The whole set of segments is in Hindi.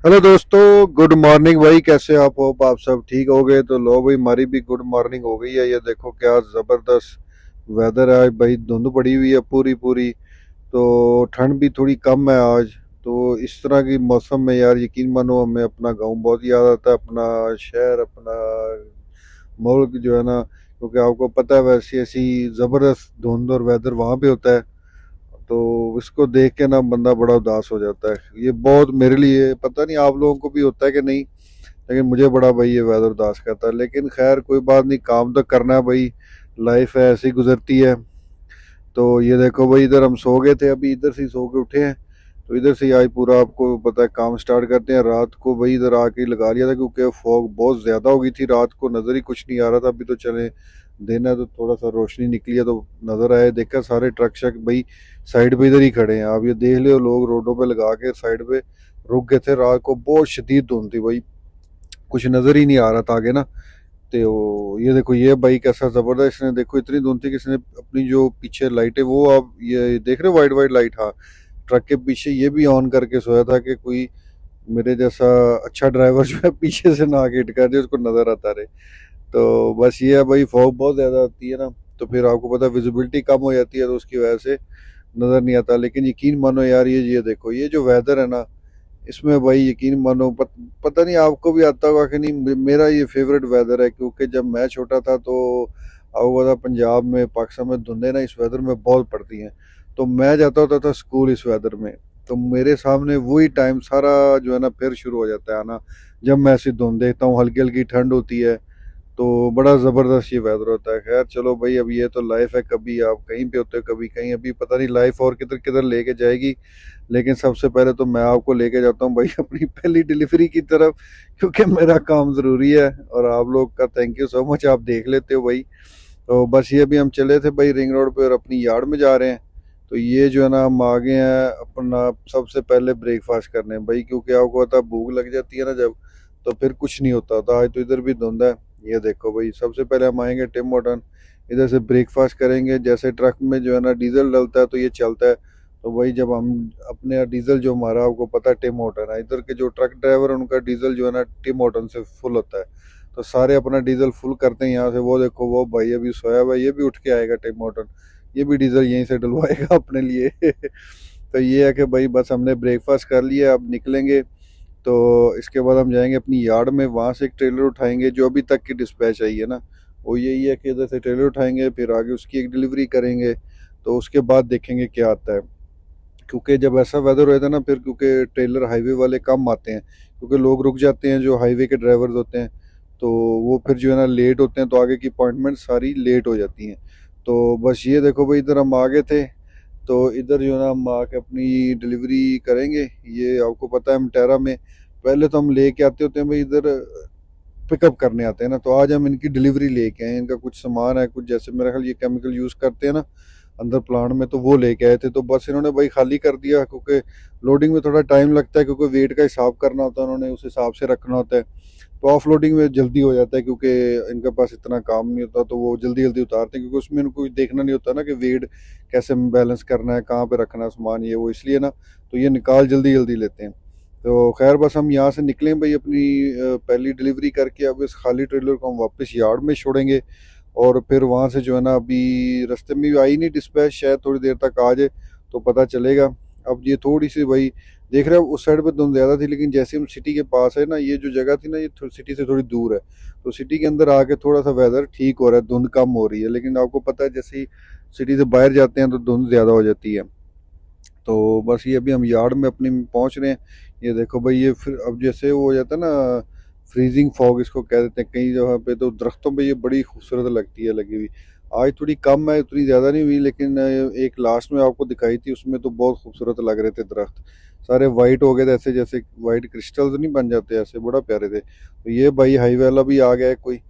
हेलो दोस्तों, गुड मॉर्निंग भाई। कैसे आप हो? आप सब ठीक हो गए? तो लो भाई, हमारी भी गुड मॉर्निंग हो गई है। ये देखो क्या ज़बरदस्त वेदर है भाई। धुंध पड़ी हुई है पूरी पूरी। तो ठंड भी थोड़ी कम है आज। तो इस तरह की मौसम में यार यकीन मानो हमें अपना गांव बहुत याद आता है, अपना शहर, अपना मुल्क जो है ना। क्योंकि आपको पता है वैसी ऐसी ज़बरदस्त धुंध और वेदर वहाँ पे होता है। तो इसको देख के ना बंदा बड़ा उदास हो जाता है। ये बहुत मेरे लिए, पता नहीं आप लोगों को भी होता है कि नहीं, लेकिन मुझे बड़ा भाई ये वेदर उदास करता है। लेकिन खैर कोई बात नहीं, काम तो करना है भाई। लाइफ है, ऐसी गुजरती है। तो ये देखो भाई, इधर हम सो गए थे, अभी इधर से ही सो के उठे हैं। तो इधर से ही आज पूरा आपको पता है काम स्टार्ट करते हैं। रात को भाई इधर आके ही लगा लिया था, क्योंकि फॉग बहुत ज्यादा हो गई थी रात को, नजर ही कुछ नहीं आ रहा था। अभी तो चले दिन है तो थोड़ा सा रोशनी निकली है तो नजर आए। देखा सारे ट्रक शक भाई साइड पे इधर ही खड़े हैं। आप ये देख लियो, लोग रोडों पे लगा के साइड पे रुक गए थे। रात को बहुत शदीद धुंध थी भाई, कुछ नजर ही नहीं आ रहा था आगे ना। तो ये देखो ये भाई कैसा जबरदस्त, इसने देखो इतनी धुंध थी कि इसने अपनी जो पीछे लाइट है वो, आप ये देख रहे हो वाइट वाइट लाइट, हाँ, ट्रक के पीछे ये भी ऑन करके सोया था कि कोई मेरे जैसा अच्छा ड्राइवर जो है पीछे से ना आके हिट कर दे, उसको नजर आता रहे। तो बस ये है भाई, फॉग बहुत ज्यादा आती है ना, तो फिर आपको पता है विजिबिलिटी कम हो जाती है, तो उसकी वजह से नजर नहीं आता। लेकिन यकीन मानो यार, ये देखो ये जो वेदर है ना, इसमें भाई यकीन मानो पता नहीं आपको भी आता होगा कि नहीं, मेरा ये फेवरेट वेदर है। क्योंकि जब मैं छोटा था तो आपको पता पंजाब में, पाकिस्तान में धुंधे ना इस वेदर में बहुत पड़ती हैं। तो मैं जाता होता था स्कूल इस वेदर में। तो मेरे सामने वही टाइम सारा जो है ना फिर शुरू हो जाता है आना, जब मैं ऐसी धुंध देखता हूँ, हल्की हल्की ठंड होती है। तो बड़ा ज़बरदस्त ये वेदर होता है। खैर चलो भाई, अब ये तो लाइफ है, कभी आप कहीं पे होते हो कभी कहीं, अभी पता नहीं लाइफ और किधर किधर लेके जाएगी। लेकिन सबसे पहले तो मैं आपको लेके जाता हूँ भाई अपनी पहली डिलीवरी की तरफ, क्योंकि मेरा काम ज़रूरी है। और आप लोग का थैंक यू सो मच, आप देख लेते हो भाई। तो बस ये भी हम चले थे भाई रिंग रोड पे और अपनी यार्ड में जा रहे हैं। तो ये जो है ना हम आ गए हैं अपना सबसे पहले ब्रेकफास्ट करने भाई, क्योंकि आपको पता है भूख लग जाती है ना जब, तो फिर कुछ नहीं होता था। आज तो इधर भी धुंध है। ये देखो भाई, सबसे पहले हम आएंगे टिम होटन, इधर से ब्रेकफास्ट करेंगे। जैसे ट्रक में जो है ना डीजल डलता है तो ये चलता है। तो भाई जब हम अपने डीजल जो हमारा, आपको पता है टिम होटन है, इधर के जो ट्रक ड्राइवर है उनका डीजल जो है ना टिम होटन से फुल होता है। तो सारे अपना डीजल फुल करते हैं यहाँ से। वो देखो वो भाई अभी सोया हुआ है, ये भी उठ के आएगा टिम होटन, ये भी डीजल यहीं से डलवाएगा अपने लिए तो ये है कि भाई बस हमने ब्रेकफास्ट कर लिया, अब निकलेंगे। तो इसके बाद हम जाएंगे अपनी यार्ड में, वहाँ से एक ट्रेलर उठाएंगे। जो अभी तक की डिस्पैच आई है ना, वो यही है कि इधर से ट्रेलर उठाएंगे, फिर आगे उसकी एक डिलीवरी करेंगे। तो उसके बाद देखेंगे क्या आता है। क्योंकि जब ऐसा वेदर होता है ना, फिर क्योंकि ट्रेलर हाईवे वाले कम आते हैं, क्योंकि लोग रुक जाते हैं जो हाईवे के ड्राइवर्स होते हैं। तो वो फिर जो है ना लेट होते हैं, तो आगे की अपॉइंटमेंट सारी लेट हो जाती हैं। तो बस ये देखो भाई, इधर हम आ गए थे। तो इधर जो है ना हम आके अपनी डिलीवरी करेंगे। ये आपको पता है मटेरा में पहले तो हम लेके आते होते हैं भाई, इधर पिकअप करने आते हैं ना। तो आज हम इनकी डिलीवरी लेके आए। इनका कुछ सामान है, कुछ जैसे मेरा ख्याल ये केमिकल यूज़ करते हैं ना अंदर प्लांट में, तो वो लेके आए थे। तो बस इन्होंने भाई खाली कर दिया, क्योंकि लोडिंग में थोड़ा टाइम लगता है, क्योंकि वेट का हिसाब करना होता है, उन्होंने उस हिसाब से रखना होता है। तो ऑफ लोडिंग में जल्दी हो जाता है, क्योंकि इनके पास इतना काम नहीं होता, तो वो जल्दी जल्दी उतारते हैं। क्योंकि उसमें इनको देखना नहीं होता ना कि वेट कैसे बैलेंस करना है, कहाँ पे रखना है सामान, ये वो, इसलिए ना तो ये निकाल जल्दी जल्दी लेते हैं। तो खैर बस हम यहाँ से निकलें भाई अपनी पहली डिलीवरी करके। अब इस खाली ट्रेलर को हम वापस यार्ड में छोड़ेंगे। और फिर वहाँ से जो है ना, अभी रास्ते में भी आई नहीं डिस्पैच, शायद थोड़ी देर तक आ जाए तो पता चलेगा। अब ये थोड़ी सी भाई देख रहे हो उस साइड पे धुंध ज़्यादा थी, लेकिन जैसे हम सिटी के पास है ना, ये जो जगह थी ना ये सिटी से थोड़ी दूर है। तो सिटी के अंदर आके थोड़ा सा वेदर ठीक हो रहा है, धुंध कम हो रही है। लेकिन आपको पता है जैसे ही सिटी से बाहर जाते हैं तो धुंध ज़्यादा हो जाती है। तो बस ये अभी हम यार्ड में अपनी पहुंच रहे हैं। ये देखो भाई, ये फिर अब जैसे वो हो जाता है ना फ्रीजिंग फॉग इसको कह देते हैं कई जगह पे, तो दरख्तों पे ये बड़ी खूबसूरत लगती है लगी हुई। आज थोड़ी कम है, उतनी ज़्यादा नहीं हुई, लेकिन एक लास्ट में आपको दिखाई थी उसमें तो बहुत खूबसूरत लग रहे थे दरख्त। सारे वाइट हो गए थे, ऐसे जैसे वाइट क्रिस्टल्स नहीं बन जाते ऐसे, बड़ा प्यारे थे। तो ये भाई हाईवे वाला भी आ गया है कोई।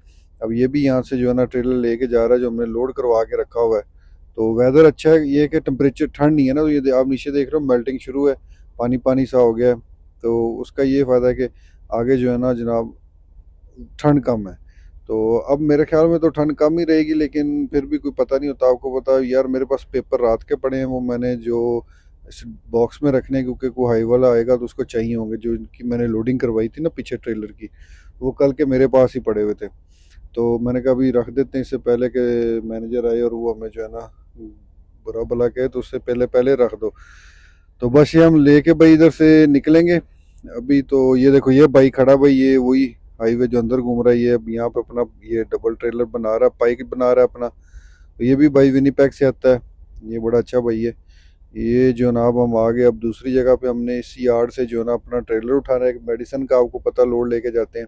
अब ये भी यहाँ से जो है ना ट्रेलर लेके जा रहा है, जो हमने लोड करवा के रखा हुआ है। तो वेदर अच्छा है, ये कि टेम्परेचर ठंड नहीं है ना। तो ये आप नीचे देख रहे हो मेल्टिंग शुरू है, पानी पानी सा हो गया है। तो उसका ये फ़ायदा है कि आगे जो है ना जनाब ठंड कम है। तो अब मेरे ख्याल में तो ठंड कम ही रहेगी, लेकिन फिर भी कोई पता नहीं होता। आपको पता है यार, मेरे पास पेपर रात के पड़े हैं, वो मैंने जो इस बॉक्स में रखने, क्योंकि कोई हाई वाला आएगा तो उसको चाहिए होंगे। जो इनकी मैंने लोडिंग करवाई थी ना पीछे ट्रेलर की, वो कल के मेरे पास ही पड़े हुए थे। तो मैंने कहा अभी रख देते हैं, इससे पहले कि मैनेजर आए और वो हमें जो है ना बुरा भला कहे, तो उससे पहले पहले रख दो। तो बस ये हम लेके भाई इधर से निकलेंगे अभी। तो ये देखो ये बाइक खड़ा भाई, ये वही हाईवे जो अंदर घूम रहा है, ये अब यहाँ पे अपना ये डबल ट्रेलर बना रहा है, बाइक बना रहा है अपना। तो ये भी भाई विनीपेग से आता है, ये बड़ा अच्छा भाई है। ये जो ना अब हम आ गए अब दूसरी जगह पे, हमने इस यार्ड से जो ना अपना ट्रेलर उठाना है, एक मेडिसिन का आपको पता लोड लेके जाते हैं।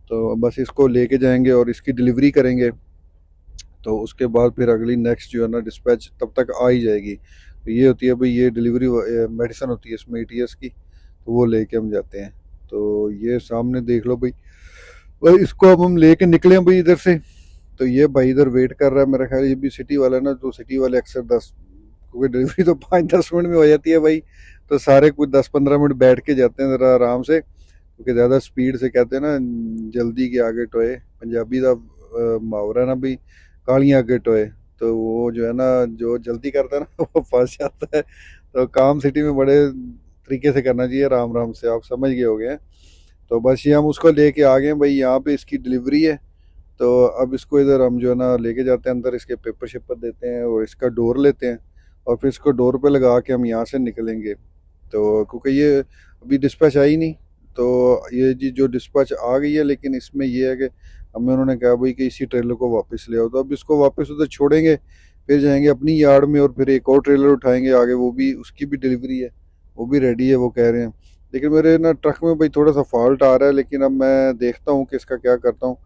तो बस इसको लेके जाएंगे और इसकी डिलीवरी करेंगे। तो उसके बाद फिर अगली नेक्स्ट जो है ना डिस्पैच तब तक आ ही जाएगी। तो ये होती है भाई, ये डिलीवरी मेडिसिन होती है इसमें ETS की, तो वो लेके हम जाते हैं। तो ये सामने देख लो भाई, भाई इसको अब हम लेके निकले हैं भाई इधर से। तो ये भाई इधर वेट कर रहा है, मेरा ख्याल ये भी सिटी वाला है ना, तो सिटी वाले अक्सर 10, क्योंकि डिलीवरी तो 5-10 मिनट में हो जाती है भाई। तो सारे कुछ 10-15 मिनट बैठ के जाते हैं ज़रा आराम से, क्योंकि ज़्यादा स्पीड से कहते हैं ना जल्दी के आगे टोए, पंजाबी का मुहावरा है ना भाई, कालियाँ आगे टोए। तो वो जो है ना जो जल्दी करता है ना वो फंस जाता है। तो काम सिटी में बड़े तरीके से करना चाहिए, आराम आराम से, आप समझ गए हो गए। तो बस ये हम उसको लेके आ गए हैं भाई, यहाँ पे इसकी डिलीवरी है। तो अब इसको इधर हम जो है ना लेके जाते हैं अंदर, इसके पेपर शेपर देते हैं और इसका डोर लेते हैं, और फिर इसको डोर पे लगा के हम यहाँ से निकलेंगे। तो क्योंकि ये अभी डिस्पैच आई नहीं, तो ये जी जो डिस्पैच आ गई है, लेकिन इसमें ये है कि हमें उन्होंने कहा भाई कि इसी ट्रेलर को वापस ले आओ। तो अब इसको वापस उधर छोड़ेंगे, फिर जाएंगे अपनी यार्ड में और फिर एक और ट्रेलर उठाएंगे आगे, वो भी उसकी भी डिलीवरी है, वो भी रेडी है वो कह रहे हैं। लेकिन मेरे ना ट्रक में भाई थोड़ा सा फॉल्ट आ रहा है, लेकिन अब मैं देखता हूँ कि इसका क्या करता हूँ,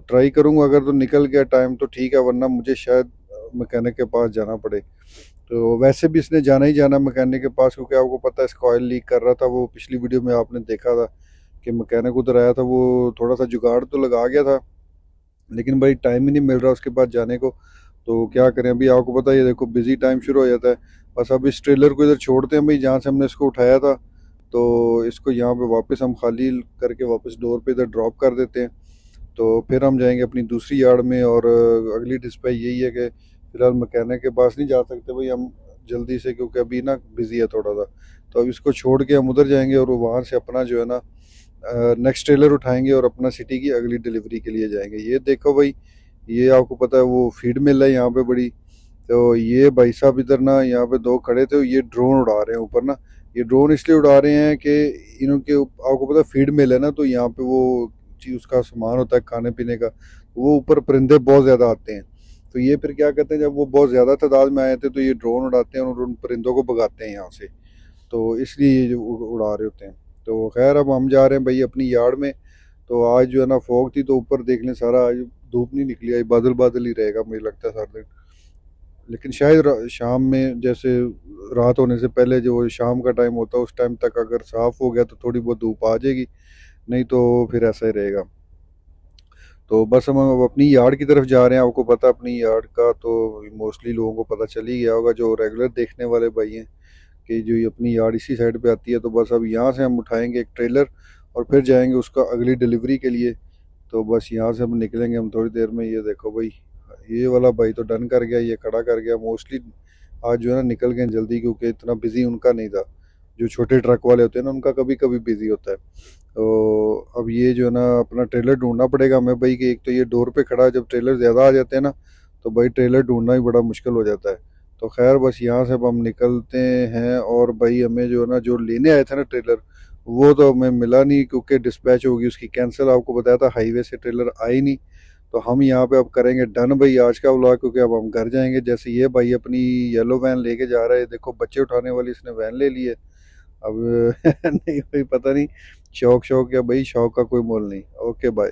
ट्राई करूँगा। अगर तो निकल गया टाइम तो ठीक है, वरना मुझे शायद मैकेनिक के पास जाना पड़े। तो वैसे भी इसने जाना ही जाना मैकेनिक के पास, क्योंकि आपको पता है इसका ऑयल लीक कर रहा था, वो पिछली वीडियो में आपने देखा था कि मैकेनिक उधर आया था, वो थोड़ा सा जुगाड़ तो लगा गया था, लेकिन भाई टाइम ही नहीं मिल रहा उसके पास जाने को। तो क्या करें, अभी आपको पता है ये देखो बिजी टाइम शुरू हो जाता है। बस अब इस ट्रेलर को इधर छोड़ते हैं भाई जहाँ से हमने इसको उठाया था। तो इसको यहाँ पे वापस हम खाली करके वापस डोर पे इधर ड्रॉप कर देते हैं। तो फिर हम जाएंगे अपनी दूसरी यार्ड में, और अगली डिस्पैच यही है कि फिलहाल मैकेनिक के पास नहीं जा सकते भाई हम जल्दी से, क्योंकि अभी ना बिजी है थोड़ा सा। तो अब इसको छोड़ के हम उधर जाएंगे और वहाँ से अपना जो है ना नेक्स्ट ट्रेलर उठाएंगे और अपना सिटी की अगली डिलीवरी के लिए जाएंगे। ये देखो भाई, ये आपको पता है वो फीड मिल है यहाँ पे बड़ी। तो ये भाई साहब इधर ना यहाँ पे दो खड़े थे, ये ड्रोन उड़ा रहे हैं ऊपर ना। ये ड्रोन इसलिए उड़ा रहे हैं कि इनके आपको पता है फीड मिल है ना, तो यहाँ पे वो चीज उसका सामान होता है खाने पीने का, वो ऊपर परिंदे बहुत ज़्यादा आते हैं। तो ये फिर क्या करते हैं, जब वो बहुत ज़्यादा तादाद में आए थे तो ये ड्रोन उड़ाते हैं और उन परिंदों को भगाते हैं यहाँ से। तो इसलिए ये जो उड़ा रहे होते हैं। तो खैर अब हम जा रहे हैं भाई अपनी यार्ड में। तो आज जो है ना फॉग थी, तो ऊपर देख लें सारा आज धूप नहीं निकली, आज बादल बादल ही रहेगा मुझे लगता है सारा दिन। लेकिन शायद शाम में जैसे रात होने से पहले जो शाम का टाइम होता है उस टाइम तक अगर साफ हो गया तो थोड़ी बहुत धूप आ जाएगी, नहीं तो फिर ऐसा ही रहेगा। तो बस हम अब अपनी यार्ड की तरफ जा रहे हैं। आपको पता है अपनी यार्ड का तो मोस्टली लोगों को पता चल ही गया होगा, जो रेगुलर देखने वाले भाई हैं, कि जो ये अपनी यार्ड इसी साइड पे आती है। तो बस अब यहाँ से हम उठाएंगे एक ट्रेलर और फिर जाएंगे उसका अगली डिलीवरी के लिए। तो बस यहाँ से हम निकलेंगे हम थोड़ी देर में। ये देखो भाई, ये वाला भाई तो डन कर गया, ये खड़ा कर गया। मोस्टली आज जो है ना निकल गए जल्दी, क्योंकि इतना बिजी उनका नहीं था। जो छोटे ट्रक वाले होते हैं ना उनका कभी कभी बिजी होता है। तो अब ये जो है ना अपना ट्रेलर ढूंढना पड़ेगा हमें भाई, कि एक तो ये डोर पे खड़ा है, जब ट्रेलर ज़्यादा आ जाते हैं ना तो भाई ट्रेलर ढूंढना भी बड़ा मुश्किल हो जाता है। तो खैर बस यहाँ से अब हम निकलते हैं, और भाई हमें जो है ना जो लेने आए थे ना ट्रेलर, वो तो हमें मिला नहीं, क्योंकि डिस्पैच होगी उसकी कैंसिल। आपको बताया था हाईवे से ट्रेलर आई नहीं। तो हम यहाँ पे अब करेंगे डन भाई आज का व्लॉग, क्योंकि अब हम घर जाएंगे। जैसे ये भाई अपनी येलो वैन लेके जा रहा है, देखो बच्चे उठाने वाली इसने वैन ले ली है अब। नहीं भाई पता नहीं शौक शौक या भाई शौक का कोई मोल नहीं। Okay bye.